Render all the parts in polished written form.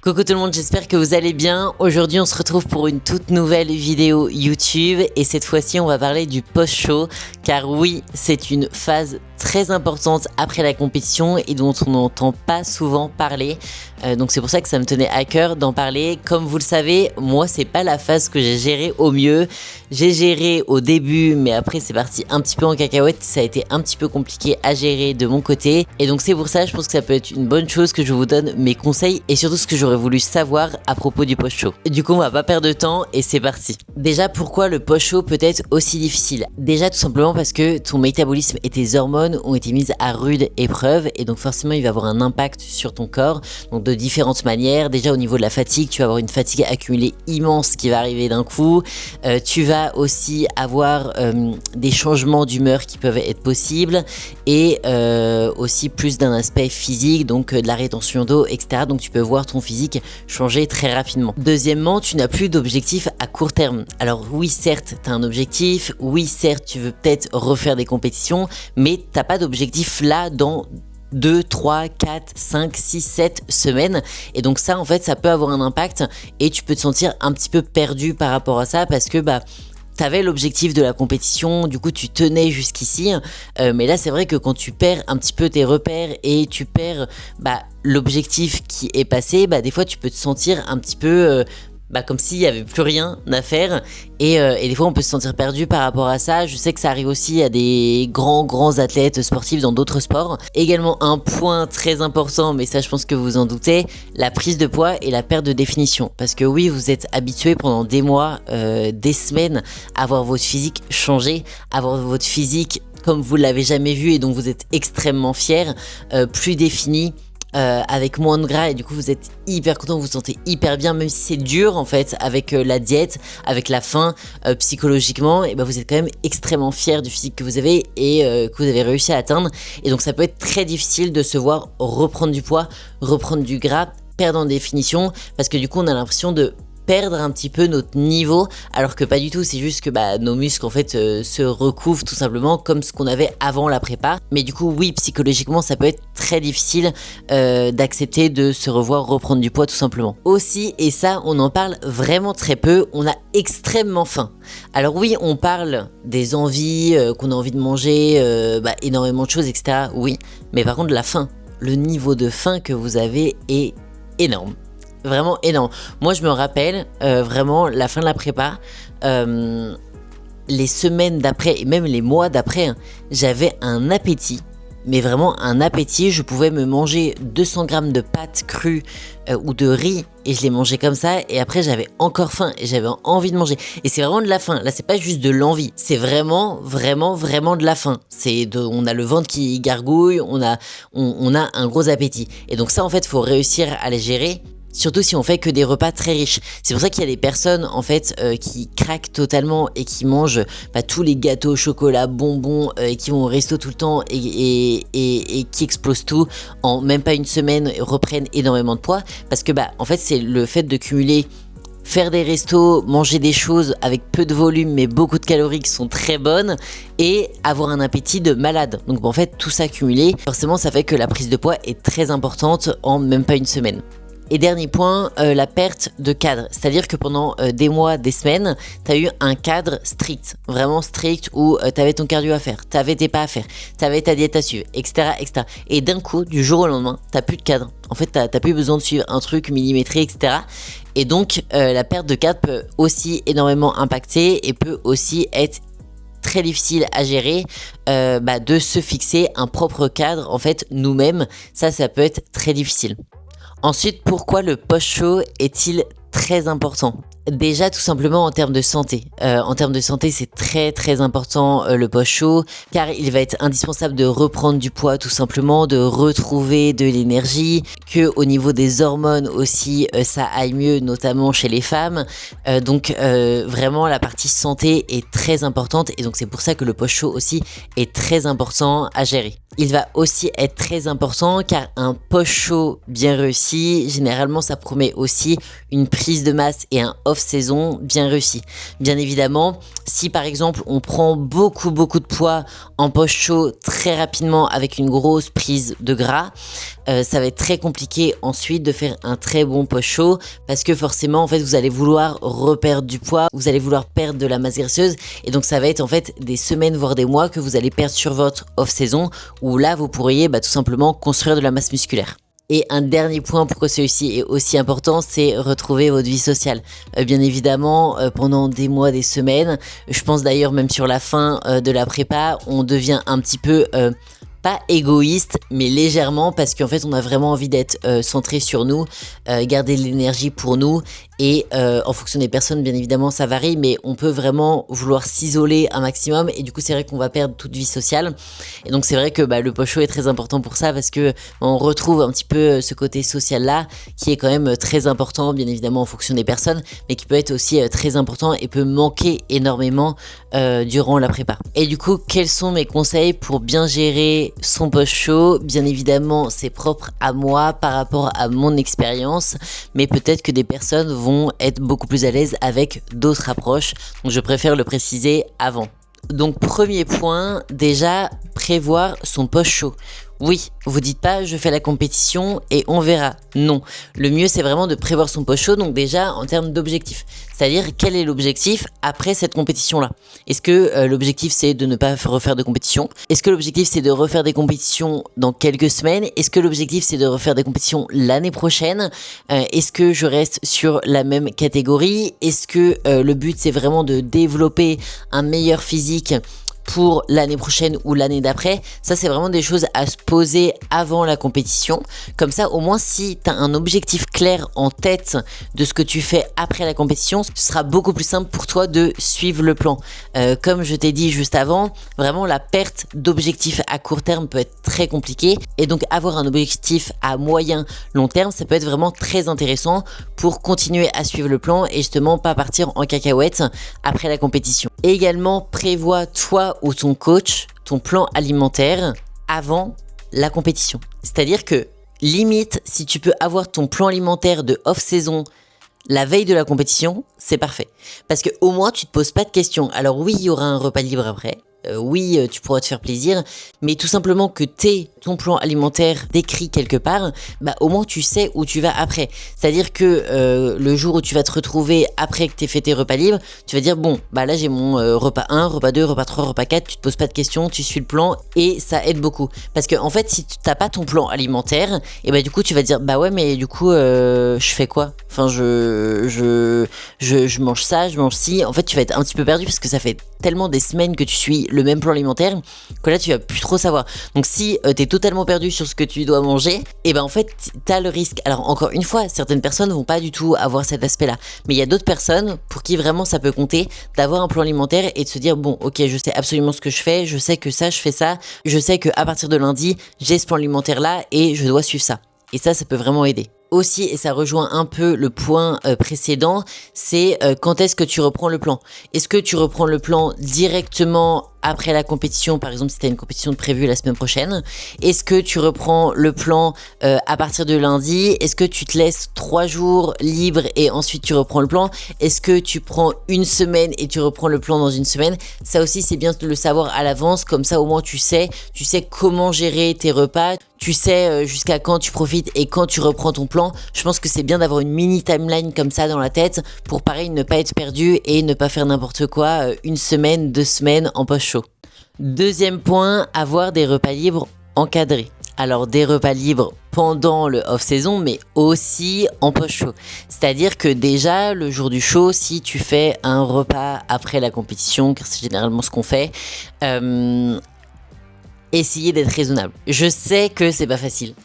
Coucou tout le monde, j'espère que vous allez bien. Aujourd'hui on se retrouve pour une toute nouvelle vidéo YouTube et cette fois-ci on va parler du post-show car oui, c'est une phase très importante après la compétition et dont on n'entend pas souvent parler. Donc c'est pour ça que ça me tenait à cœur d'en parler. Comme vous le savez, moi c'est pas la phase que j'ai gérée au mieux. J'ai géré au début mais après c'est parti un petit peu en cacahuète. Ça a été un petit peu compliqué à gérer de mon côté et donc c'est pour ça je pense que ça peut être une bonne chose que je vous donne mes conseils et surtout ce que j'aurais voulu savoir à propos du post-show. Du coup on va pas perdre de temps et c'est parti. Déjà pourquoi le post-show peut être aussi difficile? Déjà tout simplement parce que ton métabolisme et tes hormones ont été mises à rude épreuve et donc forcément il va avoir un impact sur ton corps, donc de différentes manières. Déjà au niveau de la fatigue, tu vas avoir une fatigue accumulée immense qui va arriver d'un coup. Tu vas aussi avoir des changements d'humeur qui peuvent être possibles et aussi plus d'un aspect physique, donc de la rétention d'eau, etc. Donc tu peux voir ton physique changer très rapidement. Deuxièmement, tu n'as plus d'objectif à court terme. Alors oui, certes, tu as un objectif, oui, certes, tu veux peut-être refaire des compétitions, mais tu n'as pas d'objectif là dans 2, 3, 4, 5, 6, 7 semaines et donc ça en fait ça peut avoir un impact et tu peux te sentir un petit peu perdu par rapport à ça parce que t'avais l'objectif de la compétition, du coup tu tenais jusqu'ici, mais là c'est vrai que quand tu perds un petit peu tes repères et tu perds l'objectif qui est passé, des fois tu peux te sentir un petit peu comme s'il n'y avait plus rien à faire et des fois on peut se sentir perdu par rapport à ça. Je sais que ça arrive aussi à des grands athlètes sportifs dans d'autres sports. Également un point très important, mais ça je pense que vous en doutez, la prise de poids et la perte de définition. Parce que oui, vous êtes habitué pendant des mois, des semaines à voir votre physique changer, à voir votre physique comme vous l'avez jamais vu et dont vous êtes extrêmement fier, plus défini. Avec moins de gras et du coup vous êtes hyper content, vous vous sentez hyper bien même si c'est dur en fait avec la diète, avec la faim, psychologiquement et vous êtes quand même extrêmement fier du physique que vous avez et que vous avez réussi à atteindre et donc ça peut être très difficile de se voir reprendre du poids, reprendre du gras, perdre en définition parce que du coup on a l'impression de perdre un petit peu notre niveau alors que pas du tout, c'est juste que nos muscles en fait se recouvrent tout simplement comme ce qu'on avait avant la prépa, mais du coup oui, psychologiquement ça peut être très difficile d'accepter de se revoir reprendre du poids tout simplement. Aussi, et ça on en parle vraiment très peu, on a extrêmement faim. Alors oui, on parle des envies, qu'on a envie de manger énormément de choses, etc. Oui, mais par contre la faim, le niveau de faim que vous avez est énorme. Vraiment énorme. Moi je me rappelle vraiment la fin de la prépa, les semaines d'après et même les mois d'après, j'avais un appétit, mais vraiment un appétit. Je pouvais me manger 200 grammes de pâtes crues ou de riz et je les mangeais comme ça et après j'avais encore faim et j'avais envie de manger et c'est vraiment de la faim. Là c'est pas juste de l'envie, c'est vraiment de la faim. On a le ventre qui gargouille, on a un gros appétit et donc ça en fait faut réussir à les gérer. Surtout si on fait que des repas très riches. C'est pour ça qu'il y a des personnes en fait qui craquent totalement et qui mangent tous les gâteaux, chocolat, bonbons et qui vont au resto tout le temps et qui explosent tout en même pas une semaine, reprennent énormément de poids parce que en fait c'est le fait de cumuler faire des restos, manger des choses avec peu de volume mais beaucoup de calories qui sont très bonnes et avoir un appétit de malade. Donc en fait tout ça cumulé, forcément ça fait que la prise de poids est très importante en même pas une semaine. Et dernier point, la perte de cadre. C'est-à-dire que pendant des mois, des semaines, tu as eu un cadre strict, vraiment strict, où tu avais ton cardio à faire, tu avais tes pas à faire, tu avais ta diète à suivre, etc. etc. Et d'un coup, du jour au lendemain, tu n'as plus de cadre. En fait, tu n'as plus besoin de suivre un truc millimétré, etc. Et donc, la perte de cadre peut aussi énormément impacter et peut aussi être très difficile à gérer de se fixer un propre cadre, en fait, nous-mêmes. Ça peut être très difficile. Ensuite, pourquoi le post-show est-il très important ? Déjà tout simplement en termes de santé. En termes de santé, c'est très important le post-show car il va être indispensable de reprendre du poids tout simplement, de retrouver de l'énergie, que au niveau des hormones aussi ça aille mieux notamment chez les femmes. Donc vraiment la partie santé est très importante et donc c'est pour ça que le post-show aussi est très important à gérer. Il va aussi être très important car un post-show bien réussi, généralement ça promet aussi une prise de masse et un off-saison bien réussi. Bien évidemment, si par exemple on prend beaucoup de poids en post-show très rapidement avec une grosse prise de gras, ça va être très compliqué ensuite de faire un très bon post-show parce que forcément en fait vous allez vouloir reperdre du poids, vous allez vouloir perdre de la masse graisseuse et donc ça va être en fait des semaines voire des mois que vous allez perdre sur votre off-saison où là vous pourriez tout simplement construire de la masse musculaire. Et un dernier point pourquoi celui-ci est aussi important, c'est retrouver votre vie sociale. Bien évidemment, pendant des mois, des semaines, je pense d'ailleurs même sur la fin de la prépa, on devient un petit peu... pas égoïste, mais légèrement, parce qu'en fait, on a vraiment envie d'être centré sur nous, garder de l'énergie pour nous, et en fonction des personnes, bien évidemment, ça varie, mais on peut vraiment vouloir s'isoler un maximum, et du coup, c'est vrai qu'on va perdre toute vie sociale. Et donc, c'est vrai que le post-show est très important pour ça, parce que on retrouve un petit peu ce côté social-là, qui est quand même très important, bien évidemment, en fonction des personnes, mais qui peut être aussi très important et peut manquer énormément durant la prépa. Et du coup, quels sont mes conseils pour bien gérer son post-show? Bien évidemment, c'est propre à moi par rapport à mon expérience, mais peut-être que des personnes vont être beaucoup plus à l'aise avec d'autres approches, donc je préfère le préciser avant. Donc premier point, déjà prévoir son post-show. Oui, vous dites pas je fais la compétition et on verra. Non, le mieux c'est vraiment de prévoir son post-show, donc déjà en termes d'objectifs. C'est-à-dire quel est l'objectif après cette compétition-là? Est-ce que l'objectif c'est de ne pas refaire de compétition? Est-ce que l'objectif c'est de refaire des compétitions dans quelques semaines? Est-ce que l'objectif c'est de refaire des compétitions l'année prochaine? Est-ce que je reste sur la même catégorie? Est-ce que le but c'est vraiment de développer un meilleur physique pour l'année prochaine ou l'année d'après? Ça c'est vraiment des choses à se poser avant la compétition, comme ça au moins si tu as un objectif clair en tête de ce que tu fais après la compétition, ce sera beaucoup plus simple pour toi de suivre le plan. Comme je t'ai dit juste avant, vraiment la perte d'objectif à court terme peut être très compliquée et donc avoir un objectif à moyen long terme ça peut être vraiment très intéressant pour continuer à suivre le plan et justement pas partir en cacahuète après la compétition. Et également prévois toi ou ton coach ton plan alimentaire avant la compétition. C'est-à-dire que limite si tu peux avoir ton plan alimentaire de off-saison la veille de la compétition, c'est parfait. Parce que au moins tu te poses pas de questions. Alors oui, il y aura un repas libre après. Oui, tu pourras te faire plaisir, mais tout simplement que t'aies ton plan alimentaire décrit quelque part, au moins tu sais où tu vas après. C'est-à-dire que le jour où tu vas te retrouver après que t'aies fait tes repas libres, tu vas dire bon, là j'ai mon repas 1, repas 2, repas 3, repas 4, tu te poses pas de questions, tu suis le plan et ça aide beaucoup. Parce que en fait, si tu t'as pas ton plan alimentaire, et du coup tu vas dire ouais mais du coup je fais quoi? Enfin je mange ça, je mange ci. En fait, tu vas être un petit peu perdu parce que ça fait tellement des semaines que tu suis le même plan alimentaire que là tu vas plus trop savoir. Donc si t'es totalement perdu sur ce que tu dois manger, en fait t'as le risque. Alors encore une fois, certaines personnes vont pas du tout avoir cet aspect là, mais il y a d'autres personnes pour qui vraiment ça peut compter d'avoir un plan alimentaire et de se dire bon ok, je sais absolument ce que je fais, je sais que ça je fais ça, je sais que à partir de lundi j'ai ce plan alimentaire là et je dois suivre ça. Et ça peut vraiment aider. Aussi, et ça rejoint un peu le point précédent, c'est quand est-ce que tu reprends le plan? Est-ce que tu reprends le plan directement après la compétition, par exemple si tu as une compétition prévue la semaine prochaine? Est-ce que tu reprends le plan à partir de lundi? Est-ce que tu te laisses 3 jours libres et ensuite tu reprends le plan? Est-ce que tu prends une semaine et tu reprends le plan dans une semaine? Ça aussi c'est bien de le savoir à l'avance, comme ça au moins tu sais comment gérer tes repas, tu sais jusqu'à quand tu profites et quand tu reprends ton plan. Je pense que c'est bien d'avoir une mini timeline comme ça dans la tête pour pareil ne pas être perdu et ne pas faire n'importe quoi une semaine, 2 semaines en post-show. Deuxième point, avoir des repas libres encadrés. Alors des repas libres pendant le off-saison mais aussi en post-show. C'est-à-dire que déjà le jour du show, si tu fais un repas après la compétition, car c'est généralement ce qu'on fait, essayez d'être raisonnable. Je sais que c'est pas facile.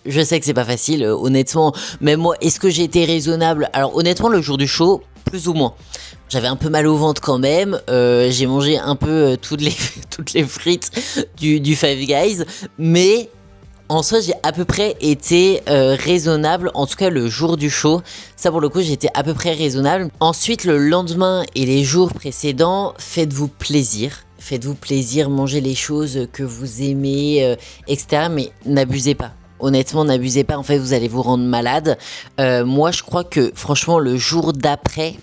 Honnêtement, même moi, est-ce que j'ai été raisonnable? Alors honnêtement, le jour du show, plus ou moins. J'avais un peu mal au ventre quand même. J'ai mangé un peu toutes les frites du Five Guys, mais en soi, j'ai à peu près été raisonnable, en tout cas le jour du show. Ça pour le coup, j'étais à peu près raisonnable. Ensuite, le lendemain et les jours précédents, faites-vous plaisir. Faites-vous plaisir, mangez les choses que vous aimez, etc. Mais n'abusez pas. Honnêtement, n'abusez pas. En fait, vous allez vous rendre malade. Moi, je crois que franchement, le jour d'après,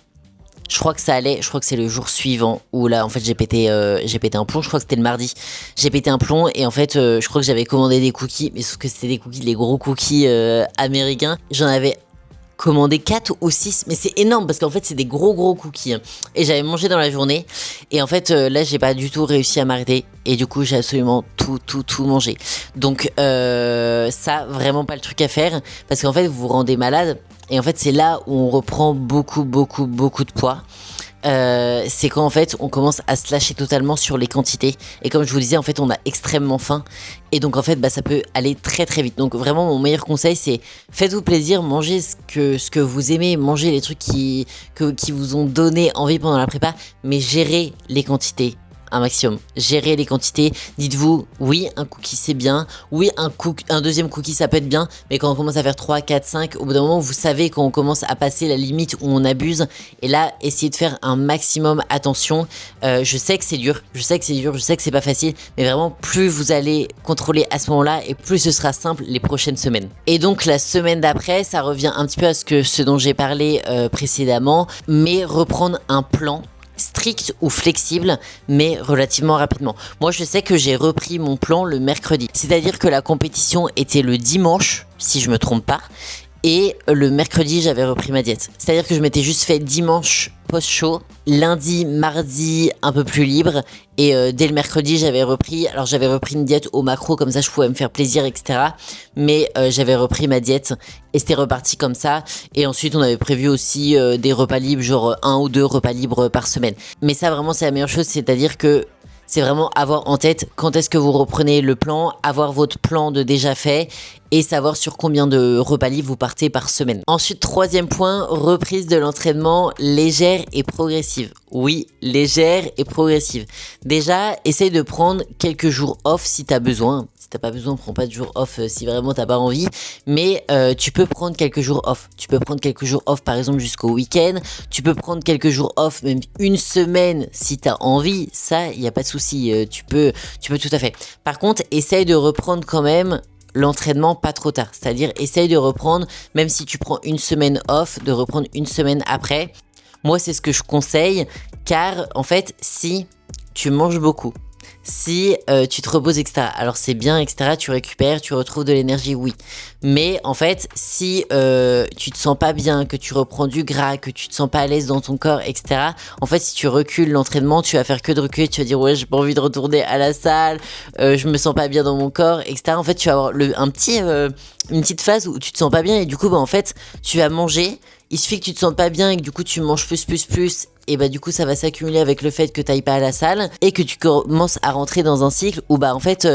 Je crois que ça allait, je crois que c'est le jour suivant où là en fait j'ai pété un plomb, je crois que c'était le mardi. J'ai pété un plomb et en fait je crois que j'avais commandé des cookies, mais sauf que c'était des cookies, les gros cookies américains. J'en avais commandé 4 ou 6, mais c'est énorme parce qu'en fait c'est des gros cookies. Et j'avais mangé dans la journée et en fait là j'ai pas du tout réussi à m'arrêter et du coup j'ai absolument tout mangé. Donc ça vraiment pas le truc à faire parce qu'en fait vous vous rendez malade et en fait c'est là où on reprend beaucoup de poids. C'est quand en fait on commence à se lâcher totalement sur les quantités et comme je vous disais en fait on a extrêmement faim et donc en fait ça peut aller très vite. Donc vraiment mon meilleur conseil c'est faites-vous plaisir, mangez ce que vous aimez, mangez les trucs qui vous ont donné envie pendant la prépa, mais gérez les quantités un maximum. Gérez les quantités. Dites-vous, oui, un cookie c'est bien. Oui, un deuxième cookie ça peut être bien. Mais quand on commence à faire 3, 4, 5, au bout d'un moment, vous savez quand on commence à passer la limite où on abuse. Et là, essayez de faire un maximum attention. Je sais que c'est dur. Je sais que c'est pas facile. Mais vraiment, plus vous allez contrôler à ce moment-là et plus ce sera simple les prochaines semaines. Et donc, la semaine d'après, ça revient un petit peu à ce dont j'ai parlé précédemment. Mais reprendre un plan strict ou flexible, mais relativement rapidement. Moi, je sais que j'ai repris mon plan le mercredi. C'est-à-dire que la compétition était le dimanche, si je me trompe pas, et le mercredi, j'avais repris ma diète. C'est-à-dire que je m'étais juste fait dimanche post-show, lundi, mardi, un peu plus libre, et dès le mercredi, j'avais repris une diète au macro, comme ça je pouvais me faire plaisir, etc. Mais j'avais repris ma diète, et c'était reparti comme ça. Et ensuite, on avait prévu aussi des repas libres, genre 1 ou 2 repas libres par semaine. Mais ça, vraiment, c'est la meilleure chose, c'est-à-dire que c'est vraiment avoir en tête quand est-ce que vous reprenez le plan, avoir votre plan de déjà fait et savoir sur combien de repas libres vous partez par semaine. Ensuite, troisième point, reprise de l'entraînement légère et progressive. Oui, légère et progressive. Déjà, essaye de prendre quelques jours off si t'as besoin. Si t'as pas besoin, prends pas de jours off si vraiment t'as pas envie. Mais tu peux prendre quelques jours off. Tu peux prendre quelques jours off par exemple jusqu'au week-end. Tu peux prendre quelques jours off, même une semaine si t'as envie. Ça, il n'y a pas de souci. Tu peux tout à fait. Par contre, essaye de reprendre quand même l'entraînement pas trop tard. C'est-à-dire, essaye de reprendre, même si tu prends une semaine off, de reprendre une semaine après. Moi, c'est ce que je conseille, car en fait, si tu manges beaucoup, si tu te reposes, etc. Alors c'est bien, etc. Tu récupères, tu retrouves de l'énergie, oui. Mais en fait, si tu te sens pas bien, que tu reprends du gras, que tu te sens pas à l'aise dans ton corps, etc. En fait, si tu recules l'entraînement, tu vas faire que de reculer. Tu vas dire ouais, j'ai pas envie de retourner à la salle, je me sens pas bien dans mon corps, etc. En fait, tu vas avoir une petite phase où tu te sens pas bien et du coup, en fait, tu vas manger. Il suffit que tu te sentes pas bien et que du coup tu manges plus et du coup ça va s'accumuler avec le fait que t'ailles pas à la salle et que tu commences à rentrer dans un cycle où en fait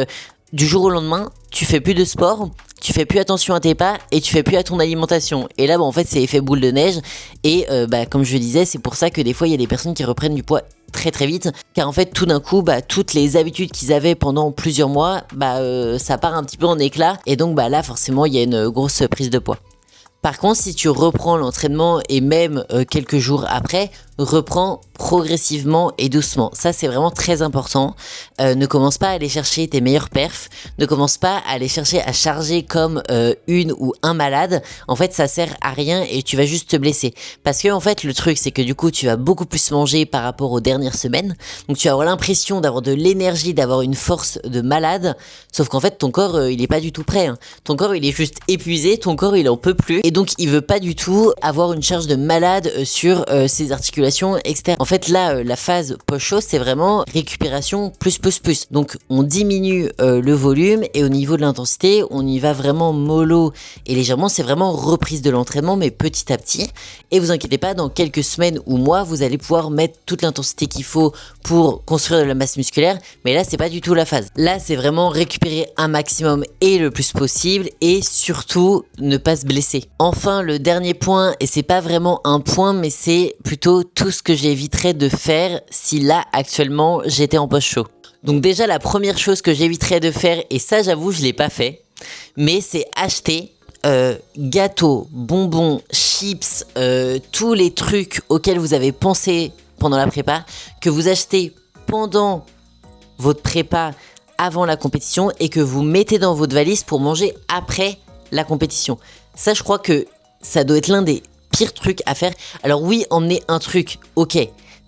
du jour au lendemain tu fais plus de sport, tu fais plus attention à tes pas et tu fais plus à ton alimentation et là en fait c'est effet boule de neige et comme je le disais c'est pour ça que des fois il y a des personnes qui reprennent du poids très vite car en fait tout d'un coup toutes les habitudes qu'ils avaient pendant plusieurs mois ça part un petit peu en éclat et donc là forcément il y a une grosse prise de poids. Par contre, si tu reprends l'entraînement et même quelques jours après, reprends progressivement et doucement. Ça, c'est vraiment très important. Ne commence pas à aller chercher tes meilleurs perfs. Ne commence pas à aller chercher à charger comme une ou un malade. En fait, ça sert à rien et tu vas juste te blesser. Parce que en fait, le truc, c'est que du coup, tu vas beaucoup plus manger par rapport aux dernières semaines. Donc, tu vas avoir l'impression d'avoir de l'énergie, d'avoir une force de malade. Sauf qu'en fait, ton corps, il est pas du tout prêt. Hein. Ton corps, il est juste épuisé. Ton corps, il en peut plus. Et donc, il veut pas du tout avoir une charge de malade sur ses articulations externes. En fait, là, la phase post-show, c'est vraiment récupération plus. Donc, on diminue le volume et au niveau de l'intensité, on y va vraiment mollo et légèrement. C'est vraiment reprise de l'entraînement, mais petit à petit. Et vous inquiétez pas, dans quelques semaines ou mois, vous allez pouvoir mettre toute l'intensité qu'il faut pour construire de la masse musculaire. Mais là, c'est pas du tout la phase. Là, c'est vraiment récupérer un maximum et le plus possible et surtout ne pas se blesser. Enfin, le dernier point, et c'est pas vraiment un point, mais c'est plutôt tout ce que j'éviterais de faire si là, actuellement, j'étais en post-show. Donc déjà, la première chose que j'éviterais de faire, et ça, j'avoue, je l'ai pas fait, mais c'est acheter gâteaux, bonbons, chips, tous les trucs auxquels vous avez pensé pendant la prépa, que vous achetez pendant votre prépa avant la compétition et que vous mettez dans votre valise pour manger après la compétition. Ça, je crois que ça doit être l'un des pire truc à faire. Alors oui, emmener un truc, ok,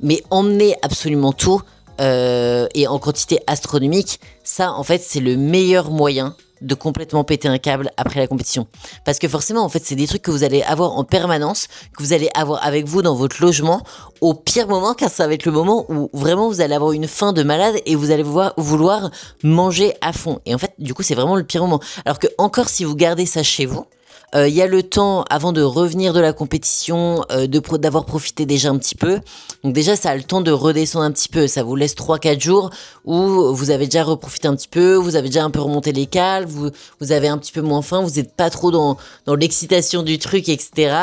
mais emmener absolument tout et en quantité astronomique, ça en fait c'est le meilleur moyen de complètement péter un câble après la compétition. Parce que forcément, en fait, c'est des trucs que vous allez avoir en permanence, que vous allez avoir avec vous dans votre logement au pire moment, car ça va être le moment où vraiment vous allez avoir une faim de malade et vous allez vouloir manger à fond. Et en fait, du coup, c'est vraiment le pire moment. Alors que encore si vous gardez ça chez vous, il y a le temps avant de revenir de la compétition, d'avoir profité déjà un petit peu. Donc déjà, ça a le temps de redescendre un petit peu. Ça vous laisse 3-4 jours où vous avez déjà reprofité un petit peu, vous avez déjà un peu remonté les cales, vous avez un petit peu moins faim, vous n'êtes pas trop dans l'excitation du truc, etc.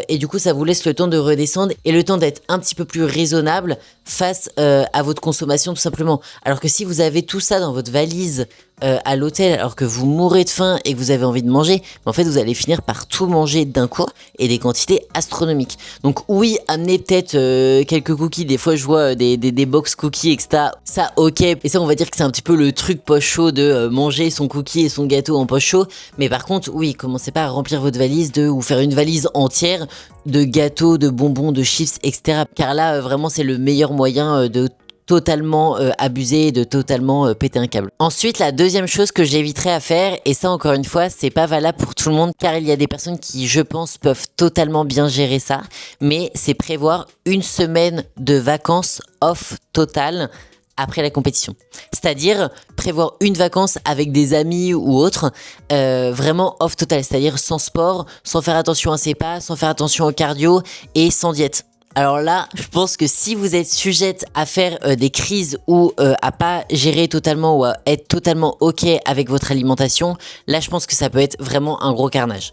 Et du coup, ça vous laisse le temps de redescendre et le temps d'être un petit peu plus raisonnable face à votre consommation, tout simplement. Alors que si vous avez tout ça dans votre valise à l'hôtel, alors que vous mourrez de faim et que vous avez envie de manger, en fait, vous allez finir par tout manger d'un coup et des quantités astronomiques. Donc oui, amenez peut-être quelques cookies. Des fois, je vois des box cookies, etc. Ça, ok. Et ça, on va dire que c'est un petit peu le truc poche chaud de manger son cookie et son gâteau en poche chaud. Mais par contre, oui, commencez pas à remplir votre valise ou faire une valise entière de gâteaux, de bonbons, de chips, etc. Car là, vraiment, c'est le meilleur moyen de totalement abuser et de totalement péter un câble. Ensuite, la deuxième chose que j'éviterais à faire, et ça encore une fois, c'est pas valable pour tout le monde, car il y a des personnes qui, je pense, peuvent totalement bien gérer ça, mais c'est prévoir une semaine de vacances off totale après la compétition. C'est-à-dire prévoir une vacance avec des amis ou autre, vraiment off total, c'est-à-dire sans sport, sans faire attention à ses pas, sans faire attention au cardio et sans diète. Alors là, je pense que si vous êtes sujette à faire des crises ou à pas gérer totalement ou à être totalement ok avec votre alimentation, là je pense que ça peut être vraiment un gros carnage.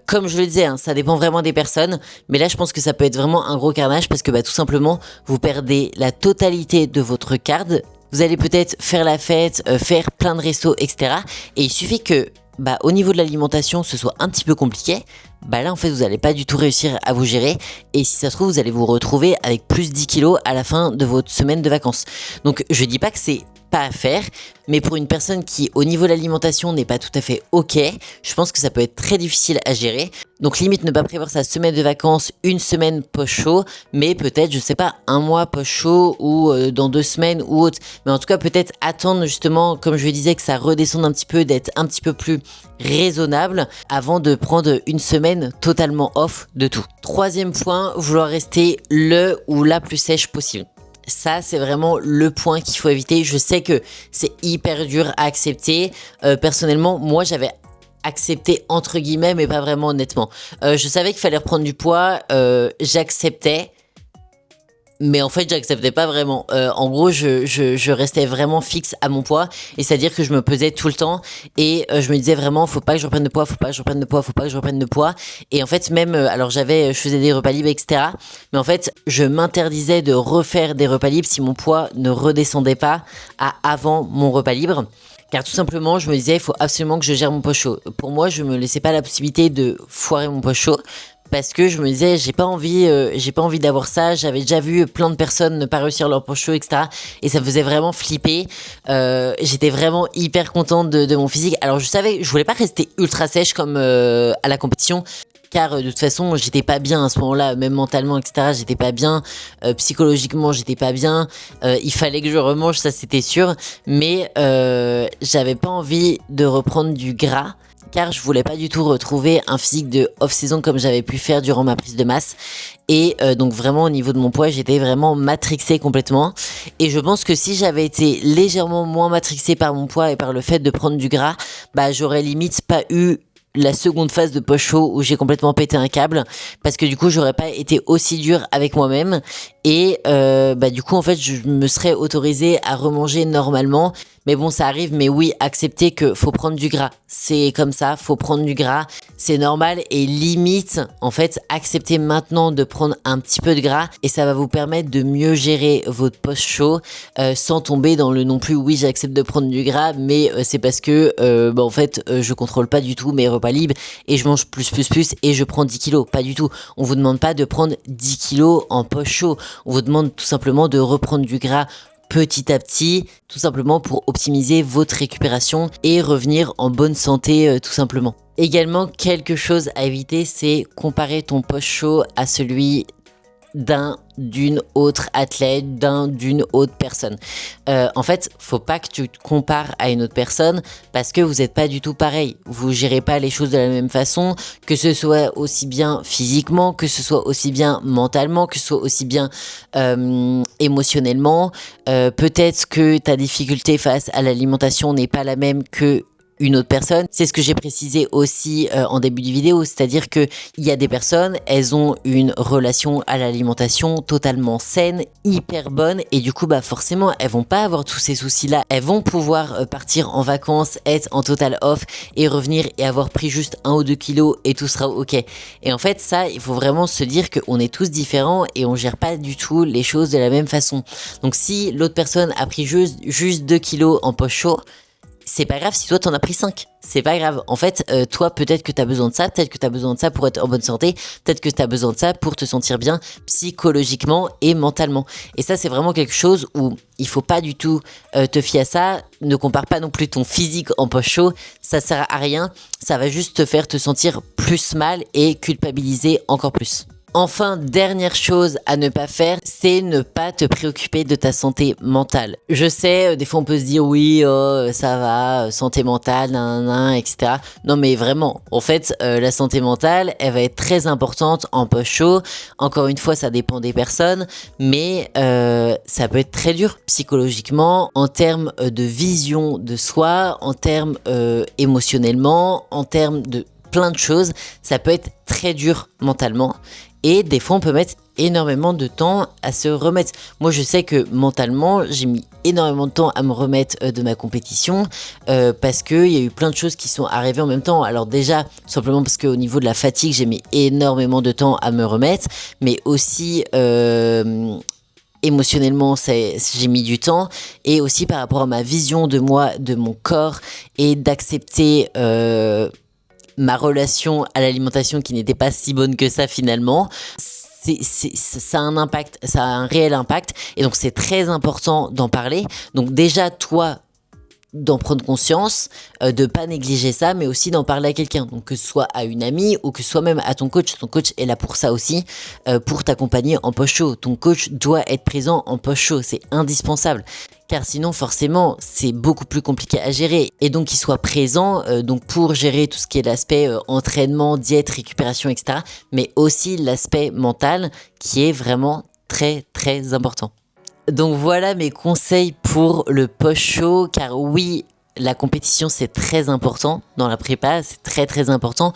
Comme je le disais, hein, ça dépend vraiment des personnes, mais là je pense que ça peut être vraiment un gros carnage parce que tout simplement vous perdez la totalité de votre card. Vous allez peut-être faire la fête, faire plein de restos, etc. Et il suffit que au niveau de l'alimentation ce soit un petit peu compliqué, là en fait vous n'allez pas du tout réussir à vous gérer et si ça se trouve vous allez vous retrouver avec plus 10 kilos à la fin de votre semaine de vacances. Donc je dis pas que c'est pas à faire, mais pour une personne qui au niveau de l'alimentation n'est pas tout à fait ok, je pense que ça peut être très difficile à gérer. Donc limite ne pas prévoir sa semaine de vacances, une semaine post chaud, mais peut-être je sais pas un mois post chaud ou dans 2 semaines ou autre. Mais en tout cas peut-être attendre justement comme je le disais que ça redescende un petit peu, d'être un petit peu plus raisonnable avant de prendre une semaine totalement off de tout. Troisième point, vouloir rester le ou la plus sèche possible. Ça, c'est vraiment le point qu'il faut éviter. Je sais que c'est hyper dur à accepter. Personnellement, moi, j'avais accepté entre guillemets, mais pas vraiment honnêtement. Je savais qu'il fallait reprendre du poids. J'acceptais. Mais en fait, j'acceptais pas vraiment. En gros, je restais vraiment fixe à mon poids. Et c'est-à-dire que je me pesais tout le temps. Et je me disais vraiment, faut pas que je reprenne de poids, faut pas que je reprenne de poids, faut pas que je reprenne de poids. Et en fait, même, alors je faisais des repas libres, etc. Mais en fait, je m'interdisais de refaire des repas libres si mon poids ne redescendait pas à avant mon repas libre. Car tout simplement, je me disais, il faut absolument que je gère mon poids chaud. Pour moi, je me laissais pas la possibilité de foirer mon poids chaud. Parce que je me disais, j'ai pas envie d'avoir ça. J'avais déjà vu plein de personnes ne pas réussir leur poche chaud, etc. Et ça me faisait vraiment flipper. J'étais vraiment hyper contente de mon physique. Alors je voulais pas rester ultra sèche comme à la compétition. Car de toute façon, j'étais pas bien à ce moment-là, même mentalement, etc. J'étais pas bien, psychologiquement, j'étais pas bien. Il fallait que je remange, ça c'était sûr. Mais j'avais pas envie de reprendre du gras. Car je voulais pas du tout retrouver un physique de off-saison comme j'avais pu faire durant ma prise de masse. Et donc vraiment au niveau de mon poids, j'étais vraiment matrixée complètement. Et je pense que si j'avais été légèrement moins matrixée par mon poids et par le fait de prendre du gras, j'aurais limite pas eu la seconde phase de post chaud où j'ai complètement pété un câble parce que du coup j'aurais pas été aussi dur avec moi-même et du coup en fait je me serais autorisée à remanger normalement. Mais bon, ça arrive, mais oui, accepter que faut prendre du gras. C'est comme ça, faut prendre du gras, c'est normal et limite, en fait, accepter maintenant de prendre un petit peu de gras et ça va vous permettre de mieux gérer votre post-show sans tomber dans le non plus, oui, j'accepte de prendre du gras, mais c'est parce que, en fait, je contrôle pas du tout mes repas libres et je mange plus et je prends 10 kilos. Pas du tout. On vous demande pas de prendre 10 kilos en post-show. On vous demande tout simplement de reprendre du gras petit à petit, tout simplement pour optimiser votre récupération et revenir en bonne santé tout simplement. Également, quelque chose à éviter, c'est comparer ton post-show à celui d'une autre athlète, d'une autre personne. En fait, faut pas que tu te compares à une autre personne parce que vous n'êtes pas du tout pareil. Vous gérez pas les choses de la même façon, que ce soit aussi bien physiquement, que ce soit aussi bien mentalement, que ce soit aussi bien émotionnellement. Peut-être que ta difficulté face à l'alimentation n'est pas la même que une autre personne. C'est ce que j'ai précisé aussi en début de vidéo, c'est-à-dire que il y a des personnes, elles ont une relation à l'alimentation totalement saine, hyper bonne, et du coup forcément elles vont pas avoir tous ces soucis-là. Elles vont pouvoir partir en vacances, être en total off et revenir et avoir pris juste 1 ou 2 kilos et tout sera ok. Et en fait ça, il faut vraiment se dire qu'on est tous différents et on gère pas du tout les choses de la même façon. Donc si l'autre personne a pris juste 2 kilos en post-show, c'est pas grave si toi t'en as pris 5, c'est pas grave. En fait, toi peut-être que t'as besoin de ça, peut-être que t'as besoin de ça pour être en bonne santé, peut-être que t'as besoin de ça pour te sentir bien psychologiquement et mentalement. Et ça c'est vraiment quelque chose où il faut pas du tout te fier à ça. Ne compare pas non plus ton physique en post-show, ça sert à rien, ça va juste te faire te sentir plus mal et culpabiliser encore plus. Enfin, dernière chose à ne pas faire, c'est ne pas te préoccuper de ta santé mentale. Je sais, des fois on peut se dire oui, oh, ça va, santé mentale, nanana, etc. Non mais vraiment, en fait, la santé mentale, elle va être très importante en post-show. Encore une fois, ça dépend des personnes, mais ça peut être très dur psychologiquement, en termes de vision de soi, en termes émotionnellement, en termes de plein de choses. Ça peut être très dur mentalement. Et des fois, on peut mettre énormément de temps à se remettre. Moi, je sais que mentalement, j'ai mis énormément de temps à me remettre de ma compétition parce qu'il y a eu plein de choses qui sont arrivées en même temps. Alors déjà, simplement parce qu'au niveau de la fatigue, j'ai mis énormément de temps à me remettre, mais aussi émotionnellement, j'ai mis du temps, et aussi par rapport à ma vision de moi, de mon corps, et d'accepter ma relation à l'alimentation qui n'était pas si bonne que ça finalement. Ça a un impact, ça a un réel impact, et donc c'est très important d'en parler. Donc déjà toi, d'en prendre conscience, de pas négliger ça, mais aussi d'en parler à quelqu'un, donc que ce soit à une amie ou que ce soit même à ton coach. Ton coach est là pour ça aussi, pour t'accompagner en post-show. Ton coach doit être présent en post-show, c'est indispensable. Car sinon forcément c'est beaucoup plus compliqué à gérer, et donc qu'il soit présent donc pour gérer tout ce qui est l'aspect entraînement, diète, récupération, etc., mais aussi l'aspect mental qui est vraiment très très important. Donc voilà mes conseils pour le post-show, car oui, la compétition c'est très important dans la prépa, c'est très très important,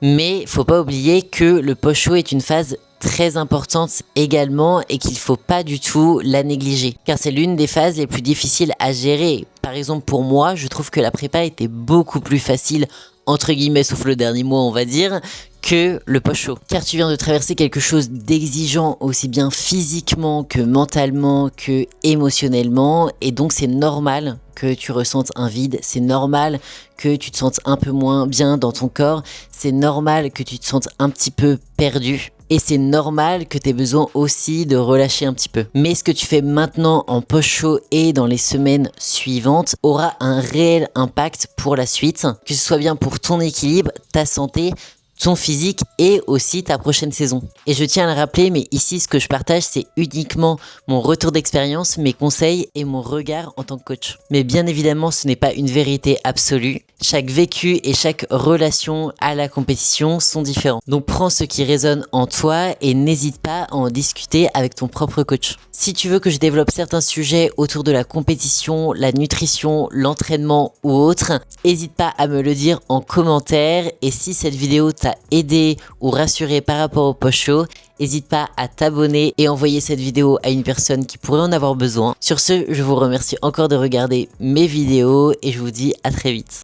mais faut pas oublier que le post-show est une phase très importante également et qu'il faut pas du tout la négliger, car c'est l'une des phases les plus difficiles à gérer. Par exemple pour moi, je trouve que la prépa était beaucoup plus facile, entre guillemets, sauf le dernier mois on va dire, que le post-show, car tu viens de traverser quelque chose d'exigeant aussi bien physiquement que mentalement que émotionnellement, et donc c'est normal que tu ressentes un vide, c'est normal que tu te sentes un peu moins bien dans ton corps, c'est normal que tu te sentes un petit peu perdu. Et c'est normal que tu aies besoin aussi de relâcher un petit peu. Mais ce que tu fais maintenant en post-show et dans les semaines suivantes aura un réel impact pour la suite, que ce soit bien pour ton équilibre, ta santé, ton physique et aussi ta prochaine saison. Et je tiens à le rappeler, mais ici ce que je partage c'est uniquement mon retour d'expérience, mes conseils et mon regard en tant que coach. Mais bien évidemment ce n'est pas une vérité absolue. Chaque vécu et chaque relation à la compétition sont différents. Donc prends ce qui résonne en toi et n'hésite pas à en discuter avec ton propre coach. Si tu veux que je développe certains sujets autour de la compétition, la nutrition, l'entraînement ou autre, n'hésite pas à me le dire en commentaire. Et si cette vidéo t'a aidé ou rassuré par rapport au post-show, n'hésite pas à t'abonner et envoyer cette vidéo à une personne qui pourrait en avoir besoin. Sur ce, je vous remercie encore de regarder mes vidéos et je vous dis à très vite.